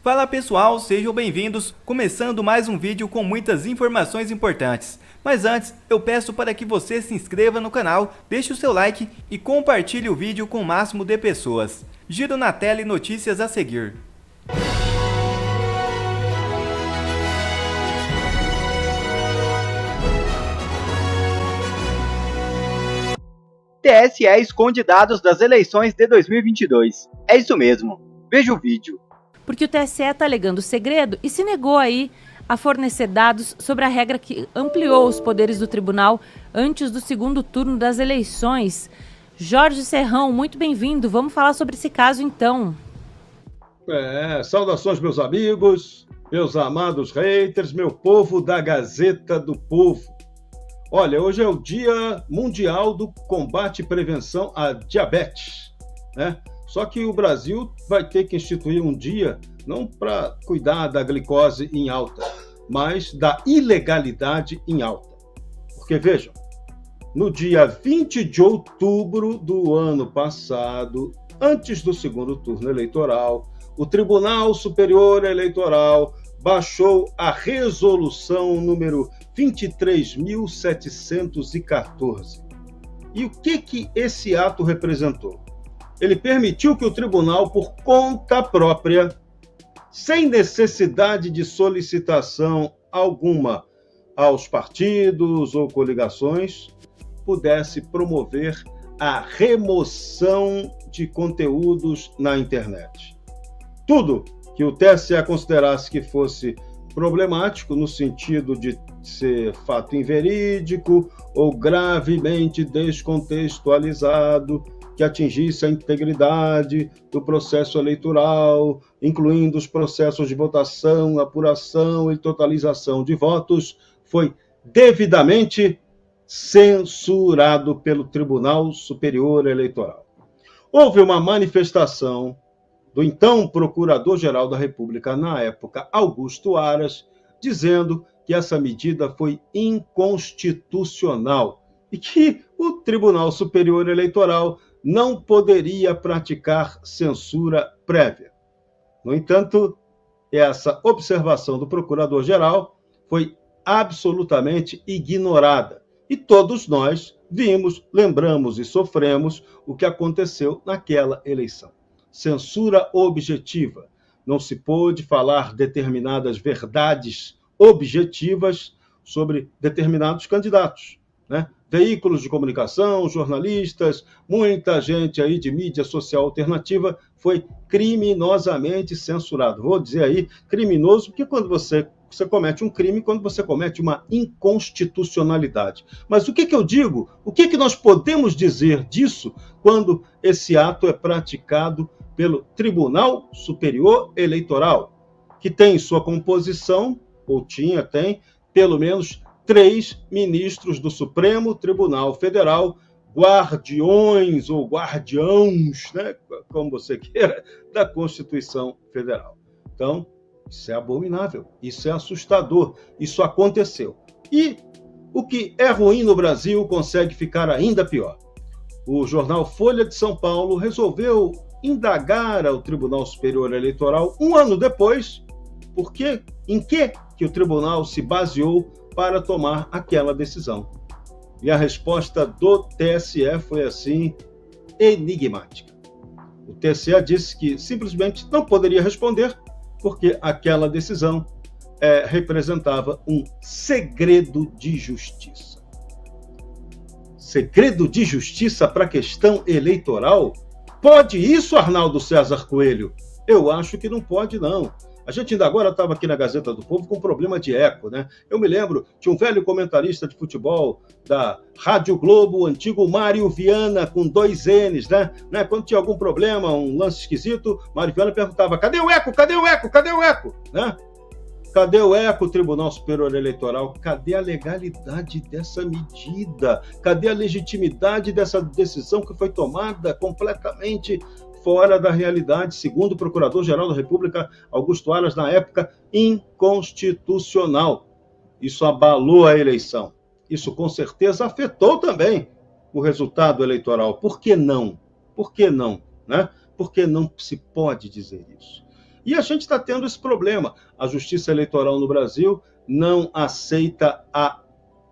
Fala pessoal, sejam bem-vindos, começando mais um vídeo com muitas informações importantes. Mas antes, eu peço para que você se inscreva no canal, deixe o seu like e compartilhe o vídeo com o máximo de pessoas. Giro na tela e notícias a seguir. TSE esconde dados das eleições de 2022. É isso mesmo. Veja o vídeo. Porque o TSE está alegando segredo e se negou aí a fornecer dados sobre a regra que ampliou os poderes do tribunal antes do segundo turno das eleições. Jorge Serrão, muito bem-vindo. Vamos falar sobre esse caso então. Saudações meus amigos, meus amados haters, meu povo da Gazeta do Povo. Olha, hoje é o Dia Mundial do Combate e Prevenção à Diabetes, né? Só que o Brasil vai ter que instituir um dia, não para cuidar da glicose em alta, mas da ilegalidade em alta. Porque, vejam, no dia 20 de outubro do ano passado, antes do segundo turno eleitoral, o Tribunal Superior Eleitoral baixou a resolução número 23.714. E o que esse ato representou? Ele permitiu que o tribunal, por conta própria, sem necessidade de solicitação alguma aos partidos ou coligações, pudesse promover a remoção de conteúdos na internet. Tudo que o TSE considerasse que fosse problemático, no sentido de ser fato inverídico ou gravemente descontextualizado, que atingisse a integridade do processo eleitoral, incluindo os processos de votação, apuração e totalização de votos, foi devidamente censurado pelo Tribunal Superior Eleitoral. Houve uma manifestação do então Procurador-Geral da República, na época, Augusto Aras, dizendo que essa medida foi inconstitucional e que o Tribunal Superior Eleitoral não poderia praticar censura prévia. No entanto, essa observação do Procurador-Geral foi absolutamente ignorada. E todos nós vimos, lembramos e sofremos o que aconteceu naquela eleição. Censura objetiva. Não se pôde falar determinadas verdades objetivas sobre determinados candidatos, né? Veículos de comunicação, jornalistas, muita gente aí de mídia social alternativa foi criminosamente censurado. Vou dizer aí criminoso, porque quando você comete um crime, quando você comete uma inconstitucionalidade. Mas o que eu digo? O que nós podemos dizer disso quando esse ato é praticado pelo Tribunal Superior Eleitoral, que tem em sua composição, ou tem, pelo menos 3 ministros do Supremo Tribunal Federal, guardiões ou guardiãos, né, como você queira, da Constituição Federal. Então, isso é abominável, isso é assustador, isso aconteceu. E o que é ruim no Brasil consegue ficar ainda pior. O jornal Folha de São Paulo resolveu indagar ao Tribunal Superior Eleitoral um ano depois, em que o tribunal se baseou para tomar aquela decisão. E a resposta do TSE foi assim, enigmática. O TSE disse que simplesmente não poderia responder porque aquela decisão representava um segredo de justiça. Segredo de justiça para a questão eleitoral? Pode isso, Arnaldo César Coelho? Eu acho que não pode, não. A gente ainda agora estava aqui na Gazeta do Povo com problema de eco, né? Eu me lembro, tinha um velho comentarista de futebol da Rádio Globo, o antigo Mário Viana, com 2 N's, né? Quando tinha algum problema, um lance esquisito, Mário Viana perguntava, cadê o eco? Cadê o eco? Cadê o eco? Né? Cadê o eco, Tribunal Superior Eleitoral? Cadê a legalidade dessa medida? Cadê a legitimidade dessa decisão que foi tomada completamente fora da realidade, segundo o Procurador-Geral da República, Augusto Aras, na época, inconstitucional. Isso abalou a eleição. Isso, com certeza, afetou também o resultado eleitoral. Por que não? Por que não? Né? Por que não se pode dizer isso? E a gente está tendo esse problema. A Justiça Eleitoral no Brasil não aceita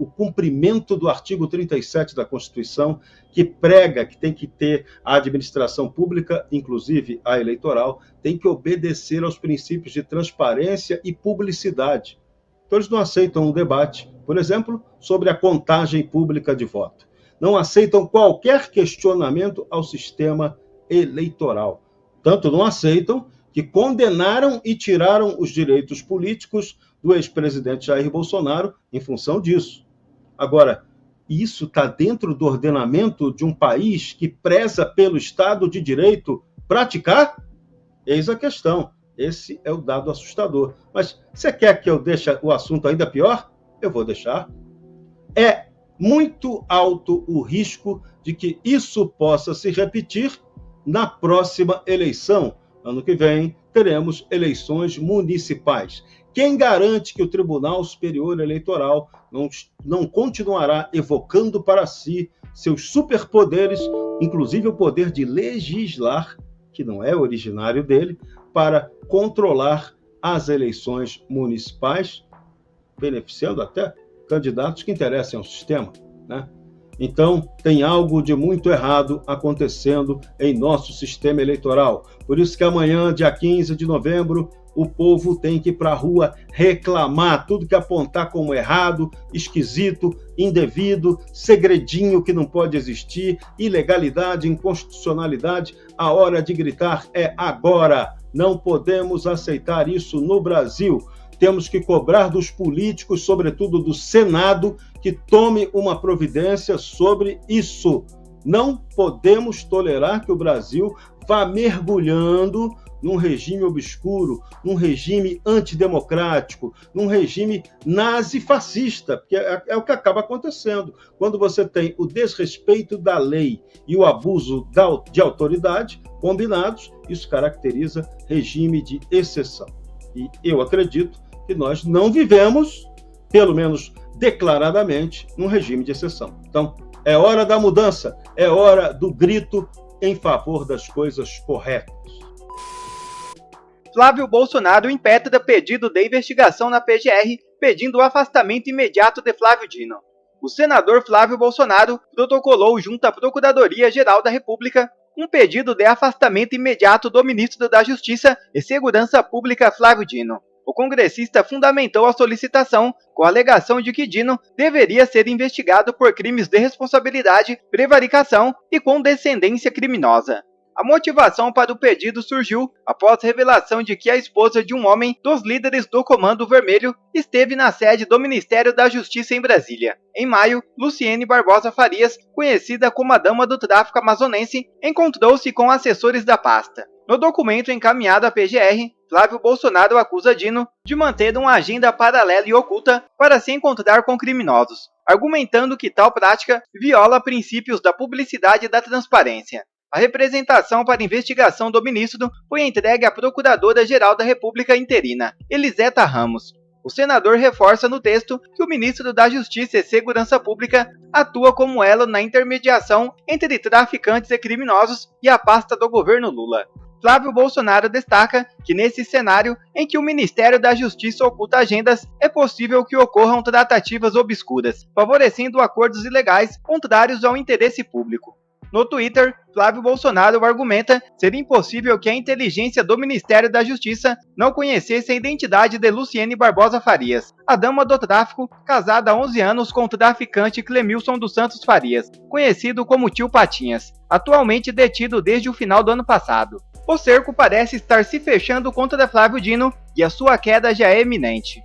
o cumprimento do artigo 37 da Constituição, que prega que tem que ter a administração pública, inclusive a eleitoral, tem que obedecer aos princípios de transparência e publicidade. Então, eles não aceitam um debate, por exemplo, sobre a contagem pública de voto. Não aceitam qualquer questionamento ao sistema eleitoral. Tanto não aceitam que condenaram e tiraram os direitos políticos do ex-presidente Jair Bolsonaro em função disso. Agora, isso está dentro do ordenamento de um país que preza pelo Estado de Direito praticar? Eis a questão. Esse é o dado assustador. Mas você quer que eu deixe o assunto ainda pior? Eu vou deixar. É muito alto o risco de que isso possa se repetir na próxima eleição. Ano que vem, teremos eleições municipais. Quem garante que o Tribunal Superior Eleitoral não continuará evocando para si seus superpoderes, inclusive o poder de legislar, que não é originário dele, para controlar as eleições municipais, beneficiando até candidatos que interessem ao sistema, né? Então, tem algo de muito errado acontecendo em nosso sistema eleitoral. Por isso que amanhã, dia 15 de novembro, o povo tem que ir para a rua reclamar tudo que apontar como errado, esquisito, indevido, segredinho que não pode existir, ilegalidade, inconstitucionalidade. A hora de gritar é agora. Não podemos aceitar isso no Brasil. Temos que cobrar dos políticos, sobretudo do Senado, que tome uma providência sobre isso. Não podemos tolerar que o Brasil vá mergulhando num regime obscuro, num regime antidemocrático, num regime nazi-fascista, porque é o que acaba acontecendo. Quando você tem o desrespeito da lei e o abuso de autoridade combinados, isso caracteriza regime de exceção. E eu acredito que nós não vivemos, pelo menos declaradamente, num regime de exceção. Então, é hora da mudança, é hora do grito em favor das coisas corretas. Flávio Bolsonaro impetra pedido de investigação na PGR, pedindo o afastamento imediato de Flávio Dino. O senador Flávio Bolsonaro protocolou junto à Procuradoria-Geral da República um pedido de afastamento imediato do ministro da Justiça e Segurança Pública Flávio Dino. O congressista fundamentou a solicitação com a alegação de que Dino deveria ser investigado por crimes de responsabilidade, prevaricação e condescendência criminosa. A motivação para o pedido surgiu após revelação de que a esposa de um homem dos líderes do Comando Vermelho esteve na sede do Ministério da Justiça em Brasília. Em maio, Luciene Barbosa Farias, conhecida como a Dama do Tráfico Amazonense, encontrou-se com assessores da pasta. No documento encaminhado à PGR, Flávio Bolsonaro acusa Dino de manter uma agenda paralela e oculta para se encontrar com criminosos, argumentando que tal prática viola princípios da publicidade e da transparência. A representação para investigação do ministro foi entregue à Procuradora-Geral da República interina, Eliseta Ramos. O senador reforça no texto que o ministro da Justiça e Segurança Pública atua como elo na intermediação entre traficantes e criminosos e a pasta do governo Lula. Flávio Bolsonaro destaca que nesse cenário em que o Ministério da Justiça oculta agendas, é possível que ocorram tratativas obscuras, favorecendo acordos ilegais contrários ao interesse público. No Twitter, Flávio Bolsonaro argumenta ser impossível que a inteligência do Ministério da Justiça não conhecesse a identidade de Luciene Barbosa Farias, a dama do tráfico, casada há 11 anos com o traficante Clemilson dos Santos Farias, conhecido como Tio Patinhas, atualmente detido desde o final do ano passado. O cerco parece estar se fechando contra Flávio Dino e a sua queda já é iminente.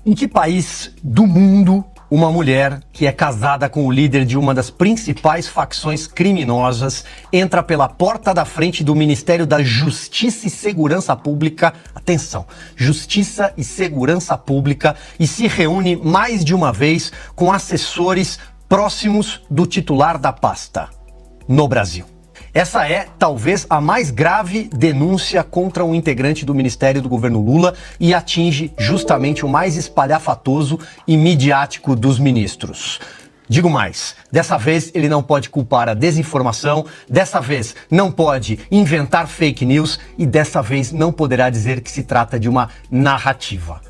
Em que país do mundo uma mulher que é casada com o líder de uma das principais facções criminosas entra pela porta da frente do Ministério da Justiça e Segurança Pública, atenção, Justiça e Segurança Pública, e se reúne mais de uma vez com assessores próximos do titular da pasta no Brasil? Essa é, talvez, a mais grave denúncia contra um integrante do Ministério do governo Lula e atinge justamente o mais espalhafatoso e midiático dos ministros. Digo mais, dessa vez ele não pode culpar a desinformação, dessa vez não pode inventar fake news e dessa vez não poderá dizer que se trata de uma narrativa.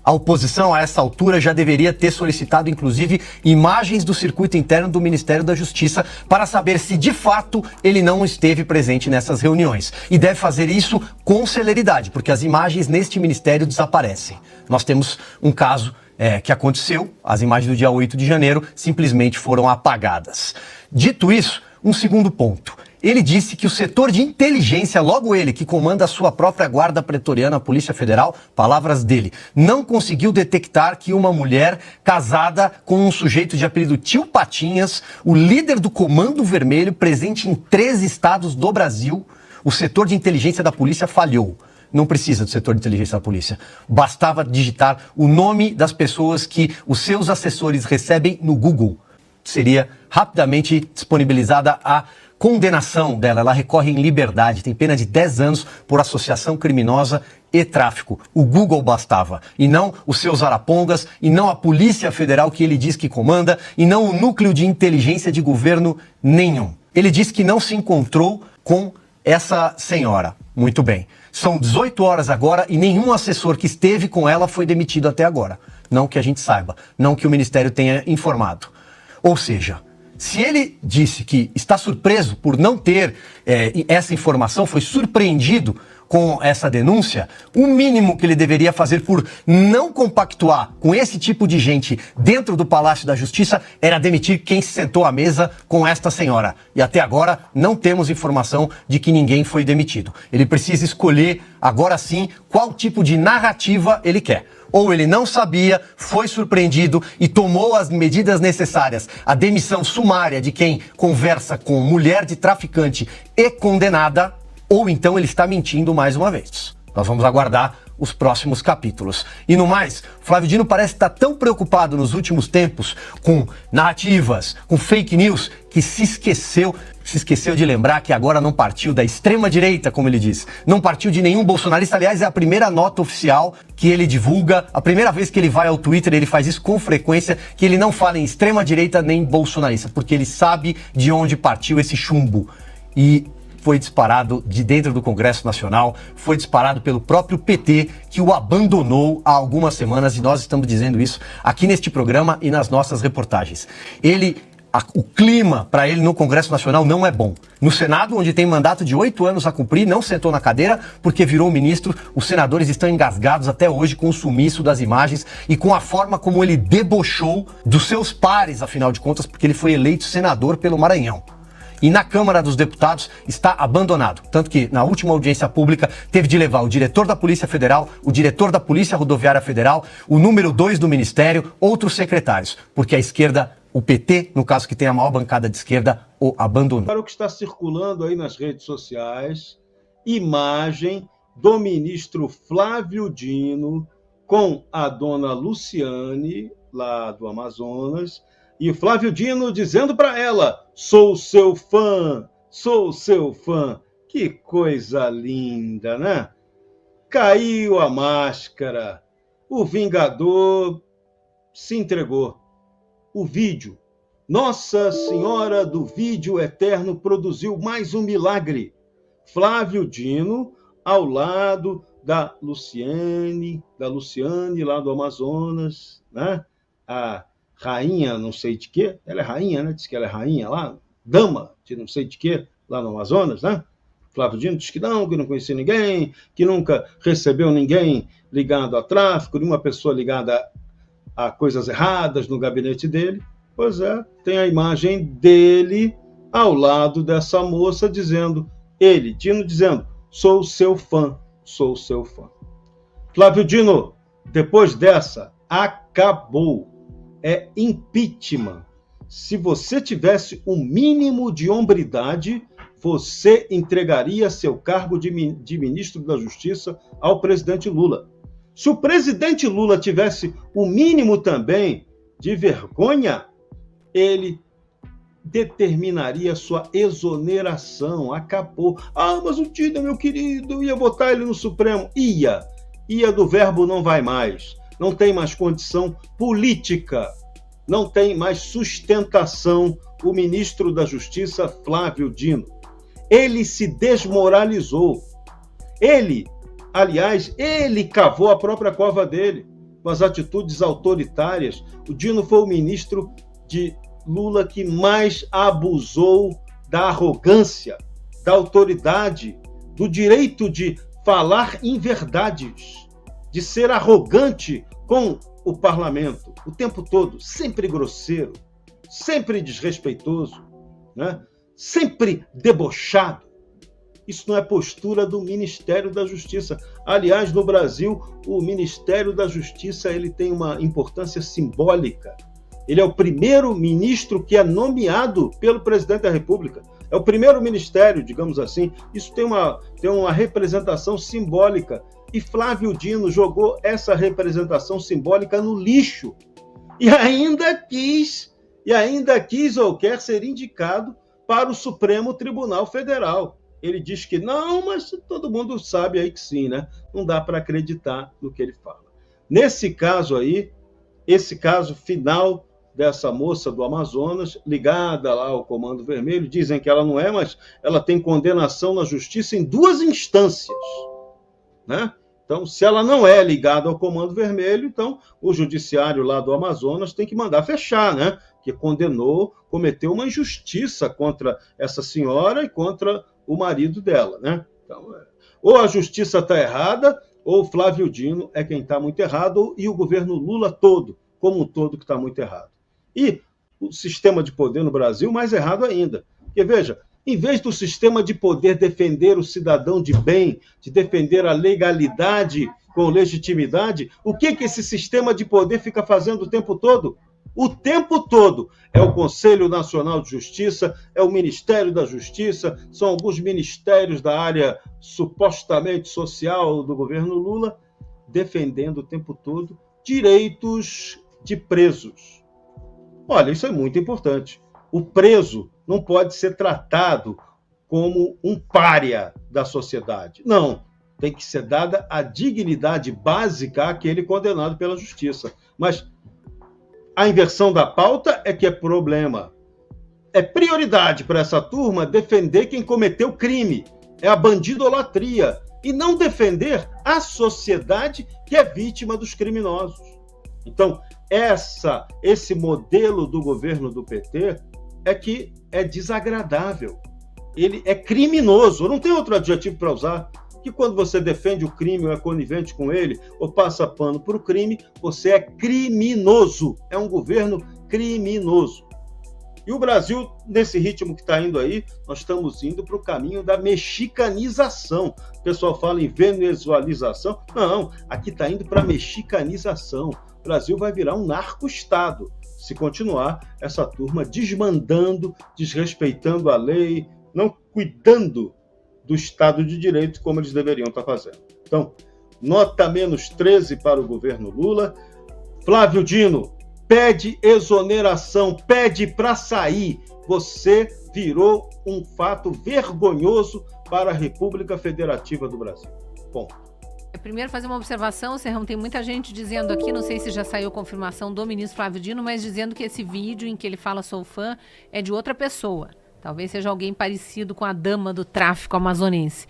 A oposição a essa altura já deveria ter solicitado inclusive imagens do circuito interno do Ministério da Justiça para saber se de fato ele não esteve presente nessas reuniões. E deve fazer isso com celeridade, porque as imagens neste ministério desaparecem. Nós temos um caso que aconteceu, as imagens do dia 8 de janeiro simplesmente foram apagadas. Dito isso, um segundo ponto. Ele disse que o setor de inteligência, logo ele que comanda a sua própria guarda pretoriana, a Polícia Federal, palavras dele, não conseguiu detectar que uma mulher casada com um sujeito de apelido Tio Patinhas, o líder do Comando Vermelho, presente em 3 estados do Brasil, o setor de inteligência da polícia falhou. Não precisa do setor de inteligência da polícia. Bastava digitar o nome das pessoas que os seus assessores recebem no Google. Seria rapidamente disponibilizada a condenação dela. Ela recorre em liberdade, tem pena de 10 anos por associação criminosa e tráfico. O Google bastava, e não os seus arapongas, e não a Polícia Federal que ele diz que comanda, e não o núcleo de inteligência de governo nenhum. Ele diz que não se encontrou com essa senhora. Muito bem. São 18 horas agora e nenhum assessor que esteve com ela foi demitido até agora. Não que a gente saiba, não que o Ministério tenha informado. Ou seja, se ele disse que está surpreso por não ter essa informação, foi surpreendido com essa denúncia, o mínimo que ele deveria fazer por não compactuar com esse tipo de gente dentro do Palácio da Justiça era demitir quem se sentou à mesa com esta senhora. E até agora não temos informação de que ninguém foi demitido. Ele precisa escolher, agora sim, qual tipo de narrativa ele quer. Ou ele não sabia, foi surpreendido e tomou as medidas necessárias. A demissão sumária de quem conversa com mulher de traficante e condenada, ou então ele está mentindo mais uma vez. Nós vamos aguardar os próximos capítulos. E no mais, Flávio Dino parece estar tão preocupado nos últimos tempos com narrativas, com fake news, que se esqueceu de lembrar que agora não partiu da extrema-direita, como ele diz. Não partiu de nenhum bolsonarista. Aliás, é a primeira nota oficial que ele divulga. A primeira vez que ele vai ao Twitter, ele faz isso com frequência, que ele não fala em extrema-direita nem bolsonarista, porque ele sabe de onde partiu esse chumbo. E foi disparado de dentro do Congresso Nacional, foi disparado pelo próprio PT, que o abandonou há algumas semanas, e nós estamos dizendo isso aqui neste programa e nas nossas reportagens. O clima para ele no Congresso Nacional não é bom. No Senado, onde tem mandato de 8 anos a cumprir, não sentou na cadeira porque virou ministro. Os senadores estão engasgados até hoje com o sumiço das imagens e com a forma como ele debochou dos seus pares, afinal de contas, porque ele foi eleito senador pelo Maranhão. E na Câmara dos Deputados está abandonado. Tanto que, na última audiência pública, teve de levar o diretor da Polícia Federal, o diretor da Polícia Rodoviária Federal, o número 2 do Ministério, outros secretários. Porque a esquerda, o PT, no caso que tem a maior bancada de esquerda, o abandonou. Para o que está circulando aí nas redes sociais, imagem do ministro Flávio Dino com a dona Luciane, lá do Amazonas, e o Flávio Dino dizendo para ela: sou seu fã, sou seu fã. Que coisa linda, né? Caiu a máscara, o Vingador se entregou. O vídeo, Nossa Senhora do Vídeo Eterno, produziu mais um milagre. Flávio Dino ao lado da Luciane lá do Amazonas, né? A rainha não sei de quê, ela é rainha, né? Diz que ela é rainha lá, dama de não sei de quê, lá no Amazonas, né? Flávio Dino diz que não conhecia ninguém, que nunca recebeu ninguém ligado a tráfico, nenhuma pessoa ligada a coisas erradas no gabinete dele. Pois é, tem a imagem dele ao lado dessa moça dizendo, Dino dizendo, sou seu fã, sou seu fã. Flávio Dino, depois dessa, acabou. É impeachment. Se você tivesse um mínimo de hombridade, você entregaria seu cargo de ministro da Justiça ao presidente Lula. Se o presidente Lula tivesse o mínimo também de vergonha, ele determinaria sua exoneração. Acabou. Ah, mas o Dino, meu querido, ia botar ele no Supremo. Ia do verbo não vai mais. Não tem mais condição política. não tem mais sustentação o ministro da Justiça, Flávio Dino. Ele se desmoralizou. Ele, aliás, ele cavou a própria cova dele, com as atitudes autoritárias. O Dino foi o ministro de Lula que mais abusou da arrogância, da autoridade, do direito de falar inverdades, de ser arrogante com o parlamento o tempo todo, sempre grosseiro, sempre desrespeitoso, né? Sempre debochado. Isso não é postura do Ministério da Justiça. Aliás, no Brasil, o Ministério da Justiça ele tem uma importância simbólica. Ele é o primeiro ministro que é nomeado pelo presidente da República. É o primeiro ministério, digamos assim. Isso tem uma representação simbólica. E Flávio Dino jogou essa representação simbólica no lixo. E ainda quis ou quer ser indicado para o Supremo Tribunal Federal. Ele diz que não, mas todo mundo sabe aí que sim, né? Não dá para acreditar no que ele fala. Nesse caso aí, esse caso final dessa moça do Amazonas, ligada lá ao Comando Vermelho, dizem que ela não é, mas ela tem condenação na justiça em 2 instâncias, né? Então, se ela não é ligada ao Comando Vermelho, então o judiciário lá do Amazonas tem que mandar fechar, né? Que cometeu uma injustiça contra essa senhora e contra o marido dela, né? Então, ou a justiça está errada, ou o Flávio Dino é quem está muito errado, e o governo Lula todo, como um todo, que está muito errado. E o sistema de poder no Brasil, mais errado ainda. Porque, veja, em vez do sistema de poder defender o cidadão de bem, de defender a legalidade com legitimidade, o que esse sistema de poder fica fazendo o tempo todo? O tempo todo é o Conselho Nacional de Justiça, é o Ministério da Justiça, são alguns ministérios da área supostamente social do governo Lula, defendendo o tempo todo direitos de presos. Olha, isso é muito importante. O preso não pode ser tratado como um pária da sociedade. Não, tem que ser dada a dignidade básica àquele condenado pela justiça. Mas a inversão da pauta é que é problema. É prioridade para essa turma defender quem cometeu crime. É a bandidolatria. E não defender a sociedade que é vítima dos criminosos. Então, esse modelo do governo do PT é que é desagradável. Ele é criminoso. Não tem outro adjetivo para usar. Que quando você defende o crime ou é conivente com ele, ou passa pano para o crime, você é criminoso. É um governo criminoso. E o Brasil, nesse ritmo que está indo aí, nós estamos indo para o caminho da mexicanização. O pessoal fala em venezualização. Não, aqui está indo para a mexicanização. O Brasil vai virar um narco-estado, se continuar essa turma desmandando, desrespeitando a lei, não cuidando do Estado de Direito como eles deveriam estar fazendo. Então, nota -13 para o governo Lula. Flávio Dino, pede exoneração, pede para sair. Você virou um fato vergonhoso para a República Federativa do Brasil. Ponto. Primeiro, fazer uma observação, Serrão, tem muita gente dizendo aqui, não sei se já saiu confirmação do ministro Flávio Dino, mas dizendo que esse vídeo em que ele fala "sou fã" é de outra pessoa. Talvez seja alguém parecido com a dama do tráfico amazonense.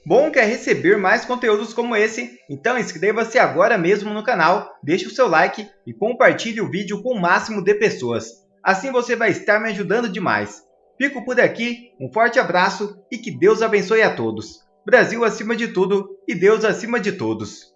Bom, quer receber mais conteúdos como esse? Então inscreva-se agora mesmo no canal, deixe o seu like e compartilhe o vídeo com o máximo de pessoas. Assim você vai estar me ajudando demais. Fico por aqui, um forte abraço e que Deus abençoe a todos. Brasil acima de tudo e Deus acima de todos.